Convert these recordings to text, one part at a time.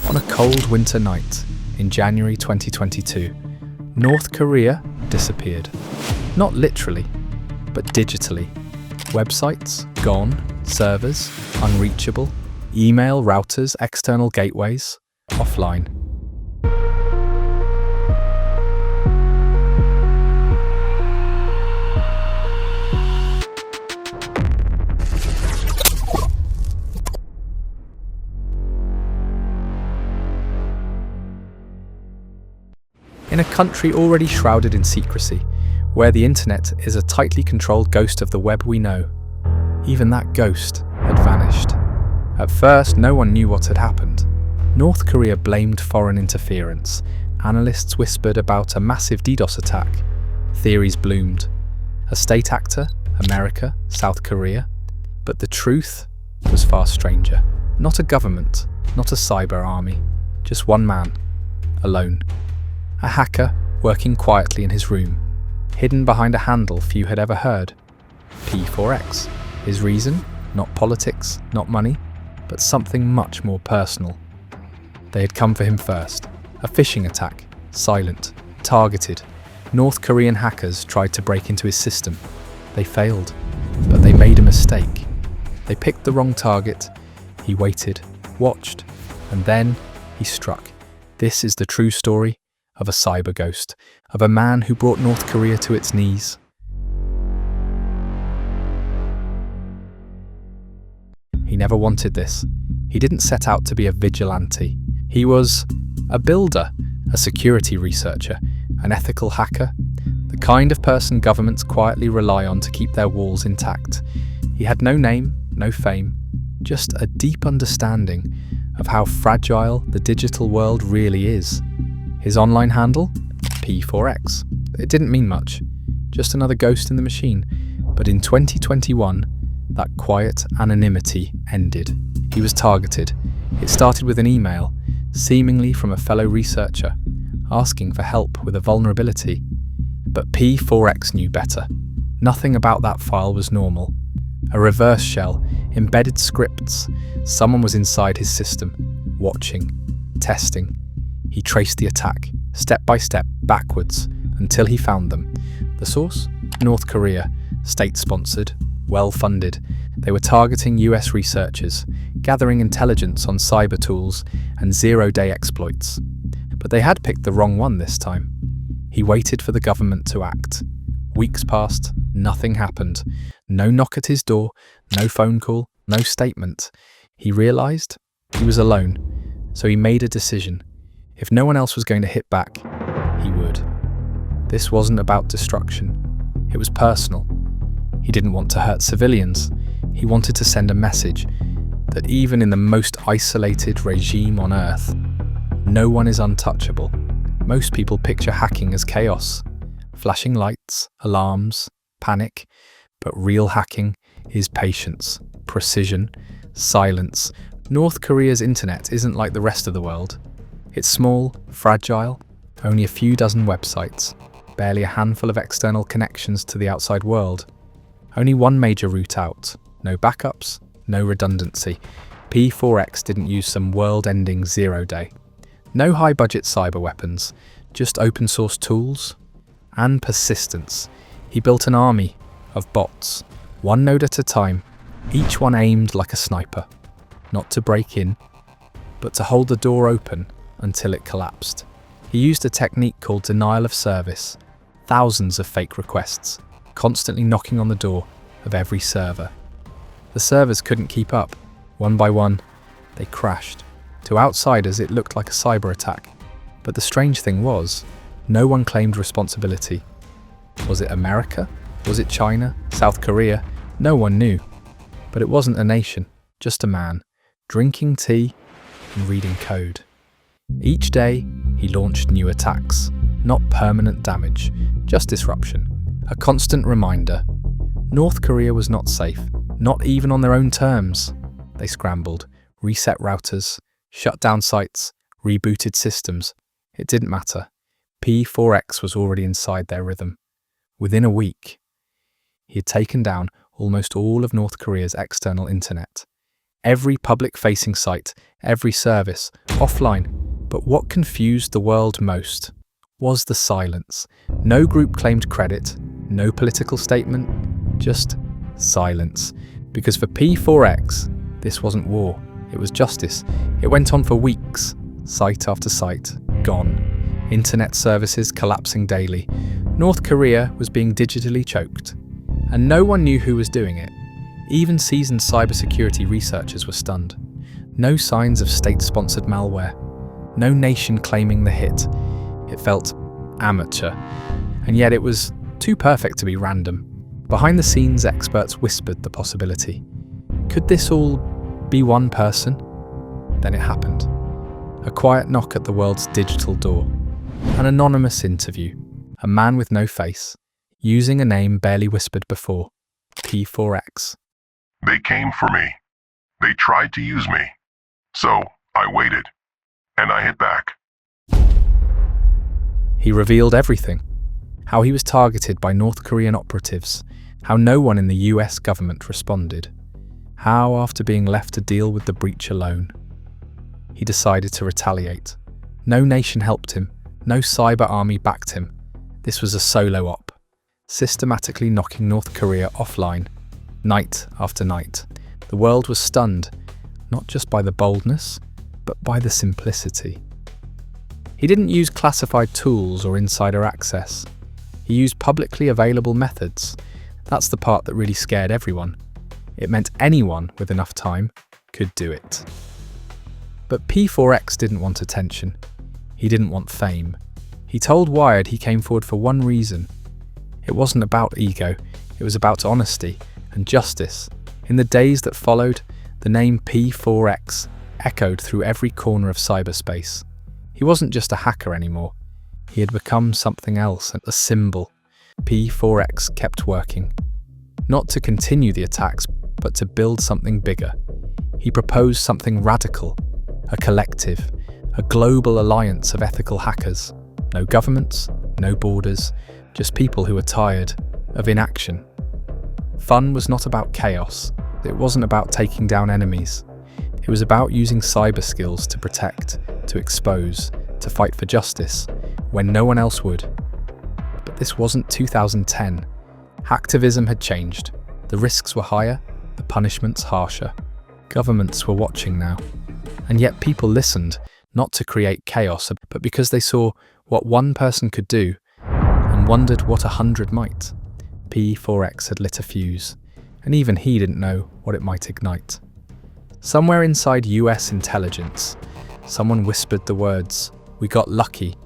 On a cold winter night in January 2022, North Korea disappeared. Not literally, but digitally. Websites gone, servers unreachable, email routers, external gateways offline. In a country already shrouded in secrecy, where the internet is a tightly controlled ghost of the web we know, even that ghost had vanished. At first, no one knew what had happened. North Korea blamed foreign interference. Analysts whispered about a massive DDoS attack. Theories bloomed. A state actor, America, South Korea. But the truth was far stranger. Not a government, not a cyber army, just one man, alone. A hacker working quietly in his room, hidden behind a handle few had ever heard. P4X. His reason? Not politics, not money, but something much more personal. They had come for him first. A phishing attack, silent, targeted. North Korean hackers tried to break into his system. They failed, but they made a mistake. They picked the wrong target. He waited, watched, and then he struck. This is the true story of a cyber ghost, of a man who brought North Korea to its knees. He never wanted this. He didn't set out to be a vigilante. He was a builder, a security researcher, an ethical hacker, the kind of person governments quietly rely on to keep their walls intact. He had no name, no fame, just a deep understanding of how fragile the digital world really is. His online handle? P4X. It didn't mean much, just another ghost in the machine. But in 2021, that quiet anonymity ended. He was targeted. It started with an email, seemingly from a fellow researcher, asking for help with a vulnerability. But P4X knew better. Nothing about that file was normal. A reverse shell, embedded scripts. Someone was inside his system, watching, testing. He traced the attack, step by step, backwards, until he found them. The source? North Korea, state-sponsored, well-funded. They were targeting US researchers, gathering intelligence on cyber tools and zero-day exploits. But they had picked the wrong one this time. He waited for the government to act. Weeks passed, nothing happened. No knock at his door, no phone call, no statement. He realized he was alone, so he made a decision. If no one else was going to hit back, he would. This wasn't about destruction. It was personal. He didn't want to hurt civilians. He wanted to send a message that even in the most isolated regime on Earth, no one is untouchable. Most people picture hacking as chaos, flashing lights, alarms, panic, but real hacking is patience, precision, silence. North Korea's internet isn't like the rest of the world. It's small, fragile, only a few dozen websites, barely a handful of external connections to the outside world. Only one major route out, no backups, no redundancy. P4X didn't use some world-ending zero-day. No high-budget cyber weapons, just open-source tools and persistence. He built an army of bots, one node at a time, each one aimed like a sniper, not to break in, but to hold the door open until it collapsed. He used a technique called denial of service, thousands of fake requests, constantly knocking on the door of every server. The servers couldn't keep up. One by one, they crashed. To outsiders, it looked like a cyber attack. But the strange thing was, no one claimed responsibility. Was it America? Was it China? South Korea? No one knew. But it wasn't a nation, just a man, drinking tea and reading code. Each day, he launched new attacks. Not permanent damage, just disruption. A constant reminder. North Korea was not safe, not even on their own terms. They scrambled, reset routers, shut down sites, rebooted systems. It didn't matter. P4X was already inside their rhythm. Within a week, he had taken down almost all of North Korea's external internet. Every public-facing site, every service offline. But what confused the world most was the silence. No group claimed credit, no political statement, just silence. Because for P4X, this wasn't war, it was justice. It went on for weeks, site after site, gone. Internet services collapsing daily. North Korea was being digitally choked. And no one knew who was doing it. Even seasoned cybersecurity researchers were stunned. No signs of state-sponsored malware. No nation claiming the hit. It felt amateur. And yet it was too perfect to be random. Behind the scenes, experts whispered the possibility. Could this all be one person? Then it happened. A quiet knock at the world's digital door. An anonymous interview. A man with no face, using a name barely whispered before. P4X. They came for me. They tried to use me. So I waited. And I hit back. He revealed everything. How he was targeted by North Korean operatives. How no one in the US government responded. How, after being left to deal with the breach alone, he decided to retaliate. No nation helped him. No cyber army backed him. This was a solo op, systematically knocking North Korea offline, night after night. The world was stunned, not just by the boldness, but by the simplicity. He didn't use classified tools or insider access. He used publicly available methods. That's the part that really scared everyone. It meant anyone with enough time could do it. But P4X didn't want attention. He didn't want fame. He told Wired he came forward for one reason. It wasn't about ego, it was about honesty and justice. In the days that followed, the name P4X echoed through every corner of cyberspace. He wasn't just a hacker anymore. He had become something else, a symbol. P4X kept working. Not to continue the attacks, but to build something bigger. He proposed something radical, a collective, a global alliance of ethical hackers. No governments, no borders, just people who were tired of inaction. Fun was not about chaos. It wasn't about taking down enemies. It was about using cyber skills to protect, to expose, to fight for justice, when no one else would. But this wasn't 2010. Hacktivism had changed. The risks were higher, the punishments harsher. Governments were watching now. And yet people listened, not to create chaos, but because they saw what one person could do and wondered what 100 might. P4X had lit a fuse, and even he didn't know what it might ignite. Somewhere inside US intelligence, someone whispered the words, "We got lucky."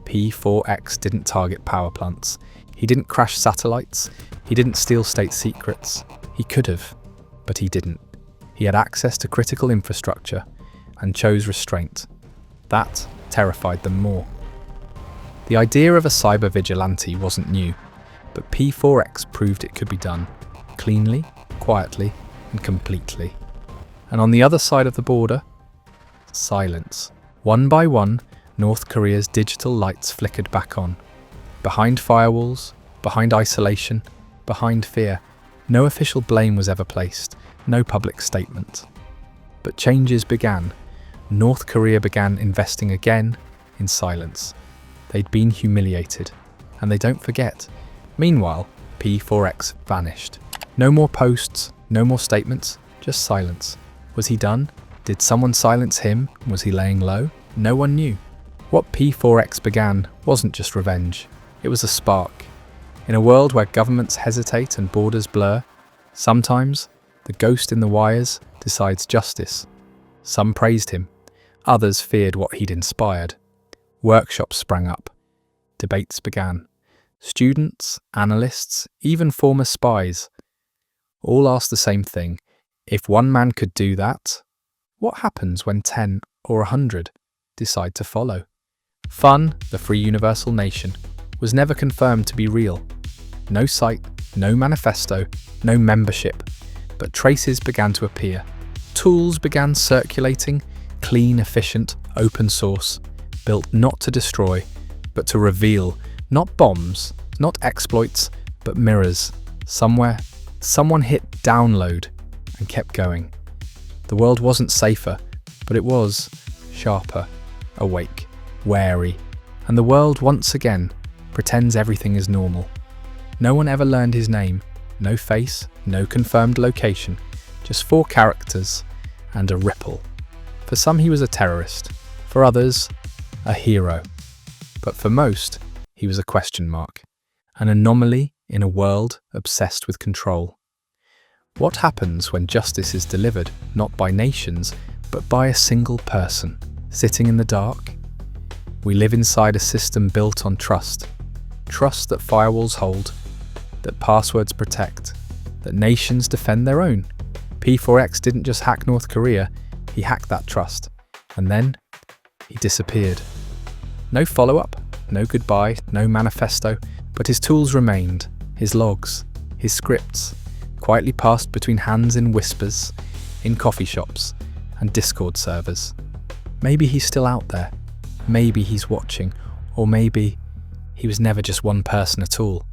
P4X didn't target power plants. He didn't crash satellites. He didn't steal state secrets. He could have, but he didn't. He had access to critical infrastructure and chose restraint. That terrified them more. The idea of a cyber vigilante wasn't new, but P4X proved it could be done, cleanly, quietly, and completely. And on the other side of the border, silence. One by one, North Korea's digital lights flickered back on. Behind firewalls, behind isolation, behind fear, no official blame was ever placed, no public statement. But changes began. North Korea began investing again in silence. They'd been humiliated, and they don't forget. Meanwhile, P4X vanished. No more posts, no more statements, just silence. Was he done? Did someone silence him? Was he laying low? No one knew. What P4X began wasn't just revenge. It was a spark. In a world where governments hesitate and borders blur, sometimes the ghost in the wires decides justice. Some praised him. Others feared what he'd inspired. Workshops sprang up. Debates began. Students, analysts, even former spies, all asked the same thing. If one man could do that, what happens when 10 or 100 decide to follow? Fun, the free universal nation, was never confirmed to be real. No site, no manifesto, no membership, but traces began to appear. Tools began circulating, clean, efficient, open source, built not to destroy, but to reveal, not bombs, not exploits, but mirrors. Somewhere, someone hit download and kept going. The world wasn't safer, but it was sharper, awake, wary, and the world once again pretends everything is normal. No one ever learned his name, no face, no confirmed location, just 4 characters and a ripple. For some he was a terrorist, for others, a hero. But for most, he was a question mark, an anomaly in a world obsessed with control. What happens when justice is delivered not by nations, but by a single person, sitting in the dark? We live inside a system built on trust. Trust that firewalls hold, that passwords protect, that nations defend their own. P4X didn't just hack North Korea, he hacked that trust. And then, he disappeared. No follow-up, no goodbye, no manifesto, but his tools remained, his logs, his scripts, quietly passed between hands in whispers, in coffee shops and Discord servers. Maybe he's still out there, maybe he's watching, or maybe he was never just one person at all.